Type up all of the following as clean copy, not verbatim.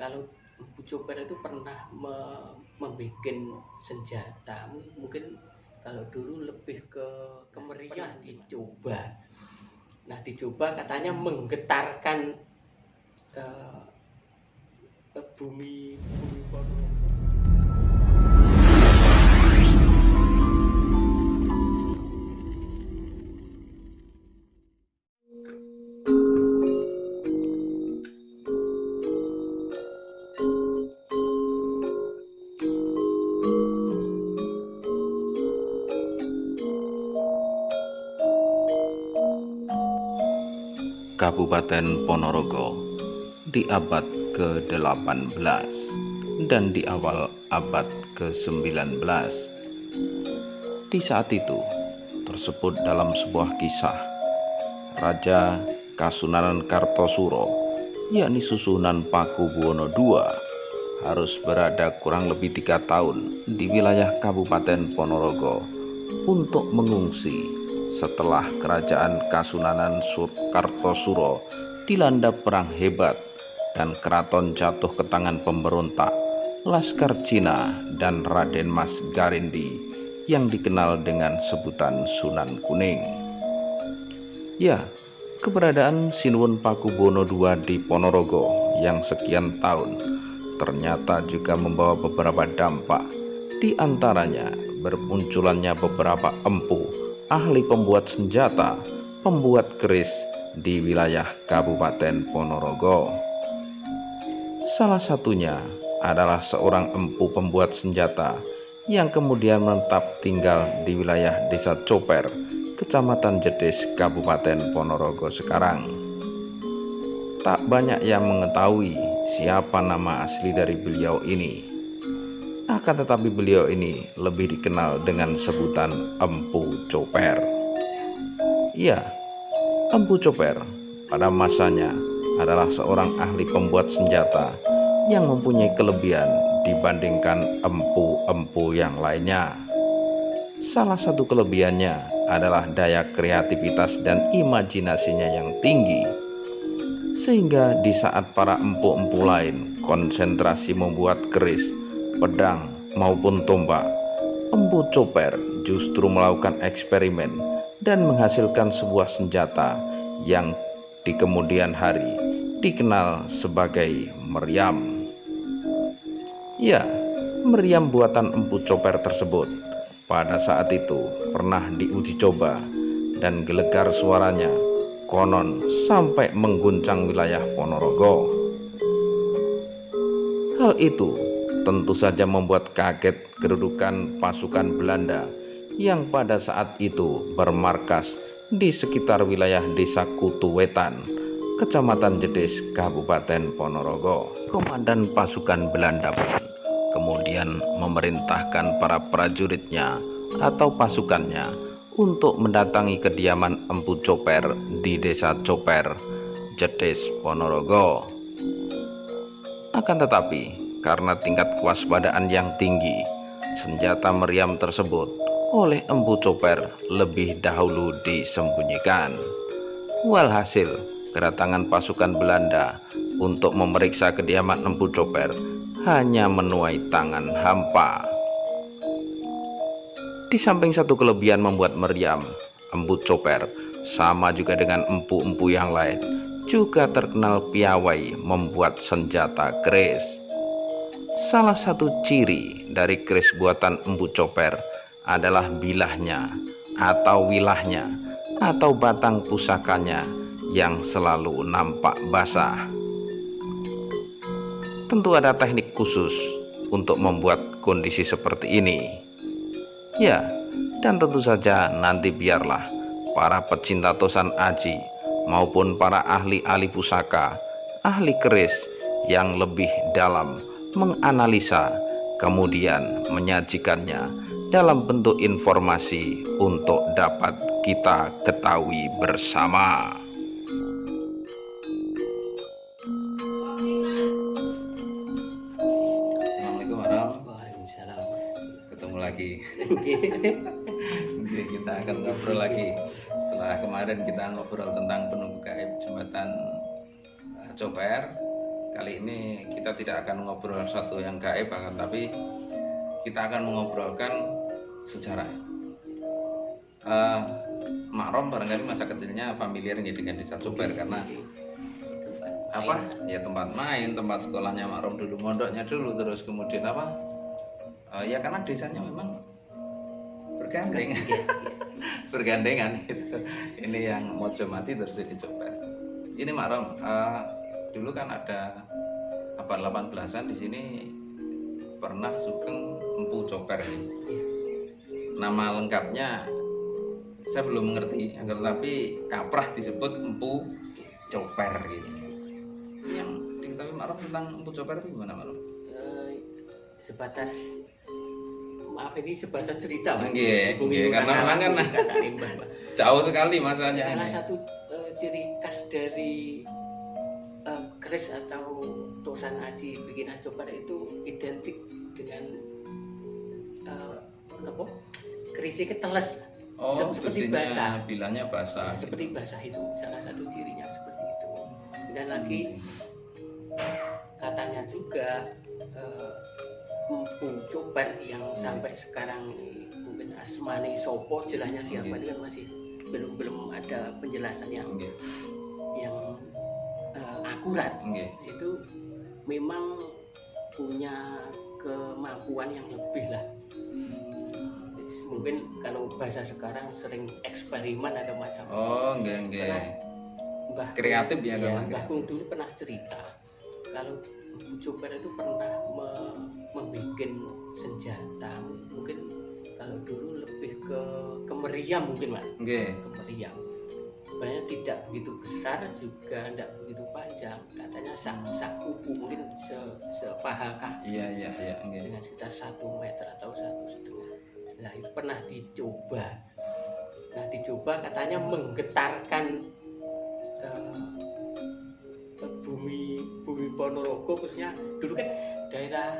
kalau Empu Coper itu pernah membuat senjata, mungkin kalau dulu lebih ke meriah dicoba. Nah, dicoba katanya menggetarkan eh, bumi Ponorogo. Kabupaten Ponorogo di abad ke-18 dan di awal abad ke-19. Di saat itu tersebut dalam sebuah kisah, Raja Kasunanan Kartosuro, yakni susunan Pakubuwono II, harus berada kurang lebih 3 tahun di wilayah Kabupaten Ponorogo untuk mengungsi setelah kerajaan Kasunanan Kartosuro dilanda perang hebat dan keraton jatuh ke tangan pemberontak Laskar Cina dan Raden Mas Garindi yang dikenal dengan sebutan Sunan Kuning. Ya, keberadaan Sinuwun Pakubuwono II di Ponorogo yang sekian tahun ternyata juga membawa beberapa dampak, di antaranya bermunculannya beberapa empu ahli pembuat senjata, pembuat keris di wilayah Kabupaten Ponorogo. Salah satunya adalah seorang empu pembuat senjata yang kemudian menetap tinggal di wilayah Desa Coper, Kecamatan Jedes, Kabupaten Ponorogo sekarang. Tak banyak yang mengetahui siapa nama asli dari beliau ini. Akan tetapi beliau ini lebih dikenal dengan sebutan Empu Coper. Ya, Empu Coper pada masanya adalah seorang ahli pembuat senjata yang mempunyai kelebihan dibandingkan empu-empu yang lainnya. Salah satu kelebihannya adalah daya kreativitas dan imajinasinya yang tinggi, sehingga di saat para empu-empu lain konsentrasi membuat keris, pedang maupun tombak, Empu Coper justru melakukan eksperimen dan menghasilkan sebuah senjata yang di kemudian hari dikenal sebagai meriam. Ya, meriam buatan Empu Coper tersebut pada saat itu pernah diuji coba dan gelegar suaranya konon sampai mengguncang wilayah Ponorogo. Hal itu tentu saja membuat kaget kedudukan pasukan Belanda yang pada saat itu bermarkas di sekitar wilayah Desa Kutuwetan, Kecamatan Jedes, Kabupaten Ponorogo. Komandan pasukan Belanda pun kemudian memerintahkan para prajuritnya atau pasukannya untuk mendatangi kediaman Empu Coper di Desa Coper, Jedes, Ponorogo. Akan tetapi karena tingkat kewaspadaan yang tinggi, senjata meriam tersebut oleh Empu Coper lebih dahulu disembunyikan. Walhasil, kedatangan pasukan Belanda untuk memeriksa kediaman Empu Coper hanya menuai tangan hampa. Di samping satu kelebihan membuat meriam, Empu Coper sama juga dengan empu-empu yang lain juga terkenal piawai membuat senjata keris. Salah satu ciri dari keris buatan Empu Coper adalah bilahnya atau wilahnya atau batang pusakanya yang selalu nampak basah. Tentu ada teknik khusus untuk membuat kondisi seperti ini. Ya, dan tentu saja nanti biarlah para pecinta tosan aji maupun para ahli-ahli pusaka, ahli keris yang lebih dalam menganalisa, kemudian menyajikannya dalam bentuk informasi untuk dapat kita ketahui bersama. Assalamualaikum warahmatullahi wabarakatuh. Ketemu lagi. Mungkin kita akan ngobrol lagi setelah kemarin kita ngobrol tentang penunggu gaib jembatan Coper. kali ini kita tidak akan ngobrol satu yang gaib, tapi kita akan mengobrolkan sejarah. Mak Rom barangkali masa kecilnya familiar dengan Desa Coper karena apa? Ya tempat main, tempat sekolahnya Mak Rom dulu, mondoknya dulu, terus kemudian apa? Ya karena desanya memang bergandengan, bergandengan gitu. Ini yang Mojomati terus di Coper. Ini Mak Rom, dulu kan ada abad 18-an di sini pernah sugeng Empu Coper. Nama lengkapnya saya belum mengerti, tetapi kaprah disebut Empu Coper gitu. Yang diketahui Mak Rom tentang Empu Coper itu gimana Mak Rom? Sebatas maaf ini sebatas cerita Pak. Nggih, karena memang kan jauh sekali masanya. Salah satu ciri khas dari keris atau tosan aji bikinan Coper itu identik dengan apa? Kerisnya keteles. Seperti basah. Bilangnya basah. Seperti basah itu salah satu cirinya seperti itu. Dan lagi katanya juga Empu Coper yang sampai sekarang mungkin asmani sopo jelasnya siapa itu kan masih belum ada penjelasan yang akurat. Itu memang punya kemampuan yang lebih lah. Mungkin kalau bahasa sekarang sering eksperimen atau macam. Kreatif ya kan. Mbah Kung dulu pernah cerita kalau Empu Coper itu pernah membuat senjata, mungkin kalau dulu lebih ke meriam mungkin Mas. Ke meriam. Sebenarnya tidak begitu besar juga tidak begitu panjang. Katanya sak kuku mungkin sepaha kaki. Iya. Dengan sekitar 1 meter atau 1,5. Nah itu pernah dicoba. Katanya menggetarkan bumi Ponorogo, khususnya dulu kan daerah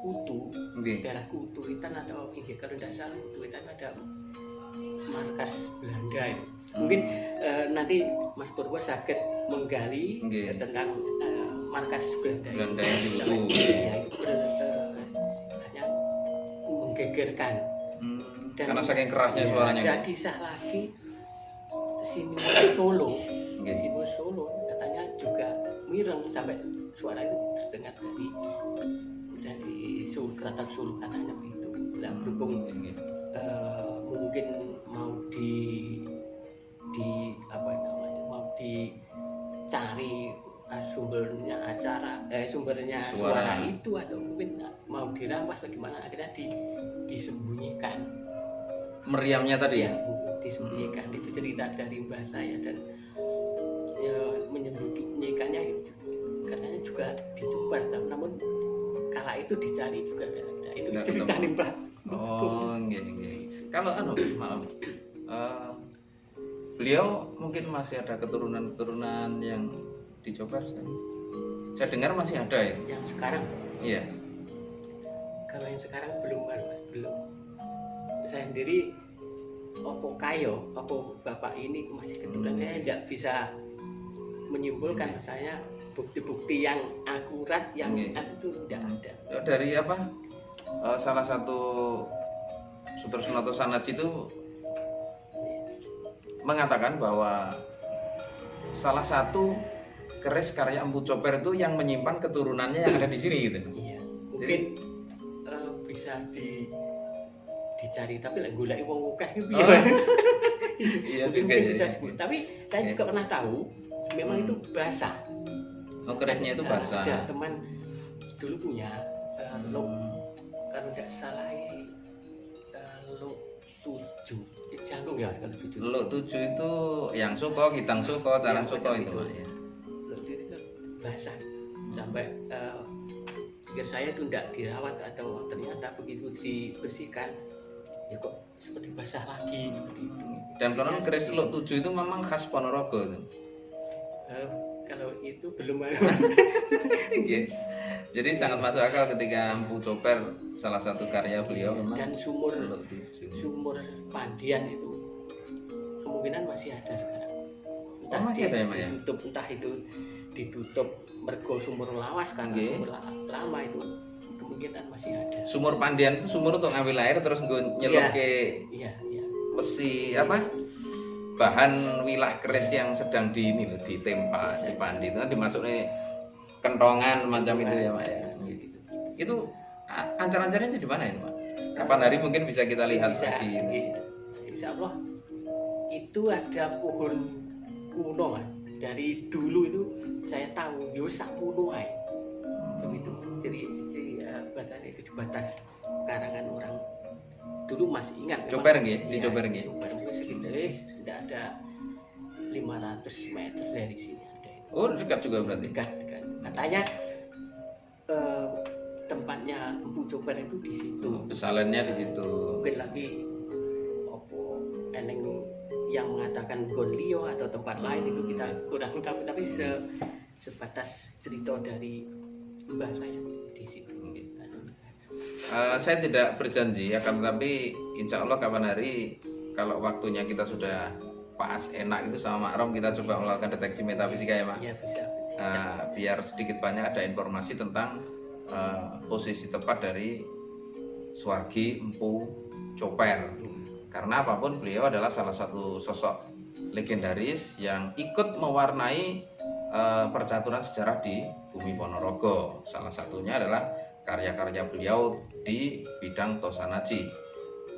Kutu, daerah Kutuitan atau kalau tidak salah Kutuitan ada markas Belanda itu. Mungkin nanti Mas Purwo sakit menggali tentang markas Belanda yang di Kutu. Ya itu istilahnya menggegerkan. Dan karena saking kerasnya suaranya. Ada kisah lagi Sinuwun Solo. Sinuwun Solo katanya juga mireng sampai suara itu terdengar dari Keraton Solo katanya begitu. Nah, berhubung mungkin mau mau dicari sumbernya suara itu atau mungkin mau dirampas bagaimana, akhirnya disembunyikan. Meriamnya tadi ya? Disembunyikan. Itu cerita dari mbah saya dan ya menyembunyikannya itu katanya juga dicoba, namun kala itu dicari juga tidak ada. Itu cerita nih Mbak. Kalau maaf, beliau mungkin masih ada keturunan yang dicoba. Saya dengar masih ada ya. Yang sekarang? Iya. Kalau yang sekarang belum. Saya sendiri opo bapak ini masih keturunan, saya tidak bisa menyimpulkan. Saya bukti-bukti yang akurat yang itu tidak ada. Dari apa? Salah satu Sudarsono Sanadji itu mengatakan bahwa salah satu keris karya Empu Coper itu yang menyimpan keturunannya yang ada di sini gitu. Iya. Mungkin bisa dicari, tapi lek golek wong akeh piye. Iya juga ya. Tapi saya juga pernah tahu memang itu basah. Kerisnya itu basah. Ada teman dulu punya kalau tidak salah Lok 7 jagung ya, kalau 7. Lok 7 itu yang Suko, Kitang Suko, Tarang Suko itu. Lok 7 itu basah sampai pikir saya itu tidak dirawat atau ternyata begitu dibersihkan ya kok seperti basah lagi seperti itu. Dan konon keris Lok 7 itu memang khas Ponorogo itu. Kalau itu belum ada. Jadi sangat masuk akal ketika Empu Coper salah satu karya beliau memang. Dan sumur pandian itu kemungkinan masih ada sekarang. Masih ada ya, Maya? Entah itu ditutup mergo sumur lawas kan, Nggih. sumur lama itu kemungkinan masih ada. Sumur pandian itu sumur untuk ngambil air terus nggo nyeluk ke Iya, iya. mesti apa? Bahan wilah keris yang sedang ditempa di pandi itu kan dimasuknya kentongan semacam itu ya Pak ya. Gitu. Itu ancar-ancarnya di mana itu Pak? Kapan hari mungkin bisa kita lihat Bisa, di ini? insya Allah itu ada pohon kuno Mas. Dari dulu itu saya tahu yo sak kuno ae. Begitu. Jadi batasnya itu di batas karangan orang dulu masih ingat. Coper nggih, di Coper nggih. Coper itu sekitar tidak ada 500 meter dari sini ada itu. Oh, dekat juga berarti. Dekat. Katanya tempatnya Empu Coper itu di situ. Pesalannya di situ. Mungkin lagi opo eneng yang mengatakan Gonlio atau tempat lain itu kita kurang tahu, tapi sebatas cerita dari mbah saya di situ. Saya tidak berjanji akan tetapi insya Allah kapan hari kalau waktunya kita sudah pas enak itu sama Mak Rom kita coba melakukan deteksi metafisika ya Mak. Ya bisa. Biar sedikit banyak ada informasi tentang posisi tepat dari Suwargi Empu Coper. Karena apapun beliau adalah salah satu sosok legendaris yang ikut mewarnai percaturan sejarah di Bumi Ponorogo. Salah satunya adalah karya-karya beliau di bidang Tosanaji.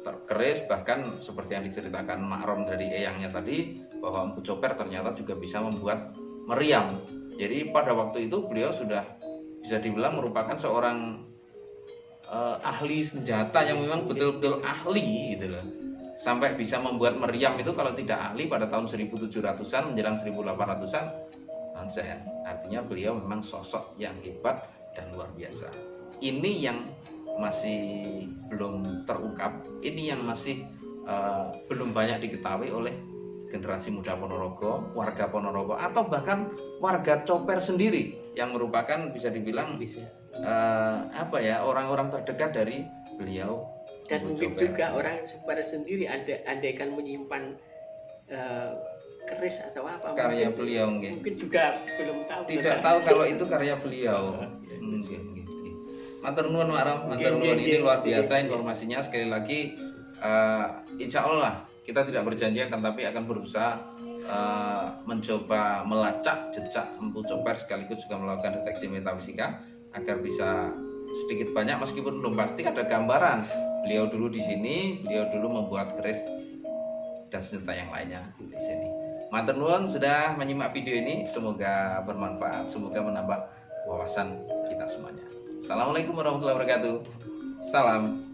Terkeris bahkan seperti yang diceritakan Mak Rom dari eyangnya tadi bahwa Empu Coper ternyata juga bisa membuat meriam. Jadi pada waktu itu beliau sudah bisa dibilang merupakan seorang ahli senjata yang memang betul-betul ahli gitu loh. Sampai bisa membuat meriam itu kalau tidak ahli pada tahun 1700-an menjelang 1800-an nonsen. Artinya beliau memang sosok yang hebat dan luar biasa. Ini yang masih belum terungkap, ini yang masih belum banyak diketahui oleh generasi muda Ponorogo, warga Ponorogo, atau bahkan warga Coper sendiri yang merupakan bisa dibilang orang-orang terdekat dari beliau. Dan mungkin juga orang Coper sendiri andaikan menyimpan keris atau apa karya mungkin, beliau mungkin juga belum tahu. Tidak tahu kalau itu karya beliau. Matur nuwun Mak Rom, matur nuwun, ini luar biasa informasinya. Sekali lagi insya Allah kita tidak berjanji akan tapi akan berusaha mencoba melacak jejak Empu Coper sekaligus juga melakukan deteksi metafisika agar bisa sedikit banyak meskipun belum pasti ada gambaran beliau dulu di sini, beliau dulu membuat keris dan senjata yang lainnya di sini. Matur nuwun sudah menyimak video ini, semoga bermanfaat, semoga menambah wawasan kita semuanya. Assalamualaikum warahmatullahi wabarakatuh. Salam